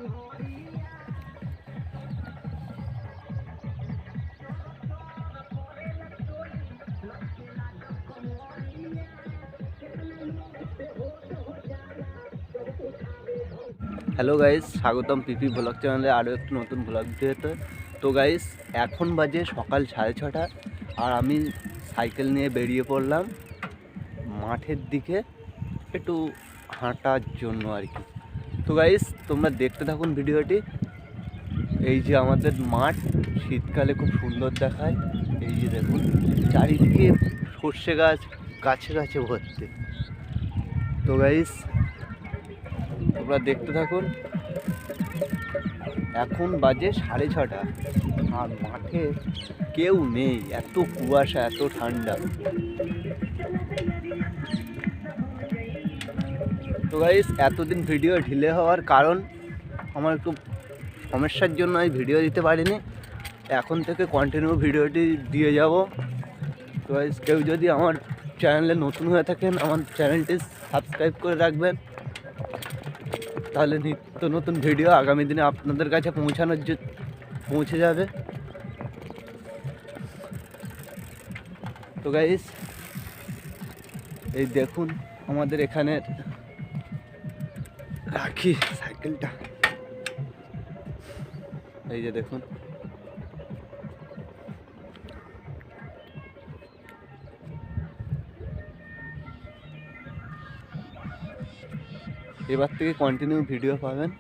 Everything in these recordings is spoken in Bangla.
হ্যালো গাইস, স্বাগতম পিপি ব্লগ চ্যানেলে আরও একটি নতুন ব্লগ ভিডিওতে। তো গাইস, এখন বাজে সকাল 6:30 আর আমি সাইকেল নিয়ে বেরিয়ে পড়লাম মাঠের দিকে একটু হাঁটার জন্য আর কি। তো গাইস, তোমরা দেখতে থাকুন ভিডিওটি। এই যে আমাদের মাঠ শীতকালে খুব সুন্দর দেখায়। এই যে দেখুন, চারিদিকে সর্ষে গাছ গাছে গাছে ভর্তি। তো গাইস, তোমরা দেখতে থাকুন। এখন বাজে 6:30 আর মাঠে কেউ নেই, এত কুয়াশা, এত ঠান্ডা। তো গাইস, এতদিন ভিডিও ঢিলে হওয়ার কারণ আমার একটু সমস্যার জন্য আমি ভিডিও দিতে পারিনি। এখন থেকে কন্টিনিউ ভিডিওটি দিয়ে যাব। তো গাইস, কেউ যদি আমার চ্যানেলে নতুন হয়ে থাকেন, আমার চ্যানেলটি সাবস্ক্রাইব করে রাখবেন, তাহলে নিত্য নতুন ভিডিও আগামী দিনে আপনাদের কাছে পৌঁছে যাবে। তো গাইস, এই দেখুন আমাদের এখানে রাখি সাইকেলটা, এই যে দেখুন। এবার থেকে কন্টিনিউ ভিডিও পাবেন।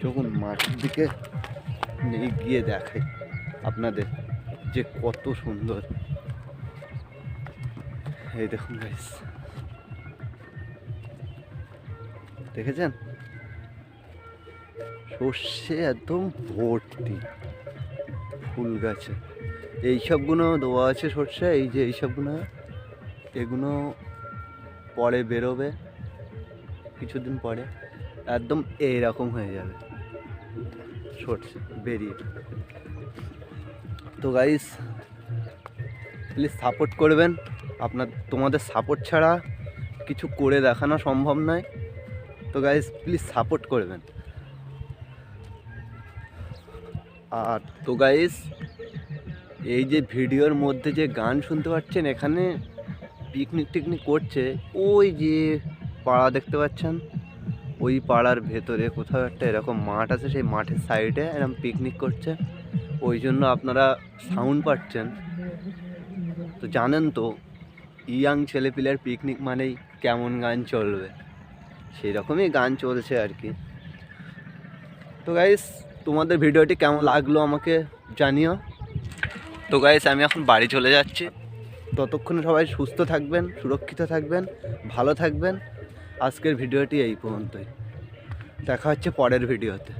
যখন মাঠের দিকে নিয়ে গিয়ে দেখাই আপনাদের যে কত সুন্দর। এই দেখুন গাইস, দেখেছেন সর্ষে একদম ভর্তি ফুল গাছে। এইসবগুলো দেওয়া আছে সর্ষে, এই যে এইসবগুলো, এগুলো পরে বেরোবে কিছুদিন পরে, একদম এইরকম হয়ে যাবে সর্ষে বেরিয়ে। তো গাইস, প্লিজ সাপোর্ট করবেন। তোমাদের সাপোর্ট ছাড়া কিছু করে দেখানো সম্ভব নয়। তো গাইস, প্লিজ সাপোর্ট করবেন। আর তো গাইস, এই যে ভিডিওর মধ্যে যে গান শুনতে পাচ্ছেন, এখানে পিকনিক করছে। ওই যে পাড়া দেখতে পাচ্ছেন, ওই পাড়ার ভেতরে কোথাও একটা এরকম মাঠ আছে, সেই মাঠের সাইডে এরকম পিকনিক করছে। ওই জন্য আপনারা সাউন্ড পাচ্ছেন। তো জানেন তো, ইয়াং ছেলেপিলের পিকনিক মানেই কেমন গান চলবে, সেই রকমই গান চলছে আর কি। তো গাইস, তোমাদের ভিডিওটি কেমন লাগলো আমাকে জানিও। তো গাইস, আমি এখন বাড়ি চলে যাচ্ছি। ততক্ষণে সবাই সুস্থ থাকবেন, সুরক্ষিত থাকবেন, ভালো থাকবেন। আজকের ভিডিওটি এই পর্যন্তই। দেখা হচ্ছে পরের ভিডিওতে।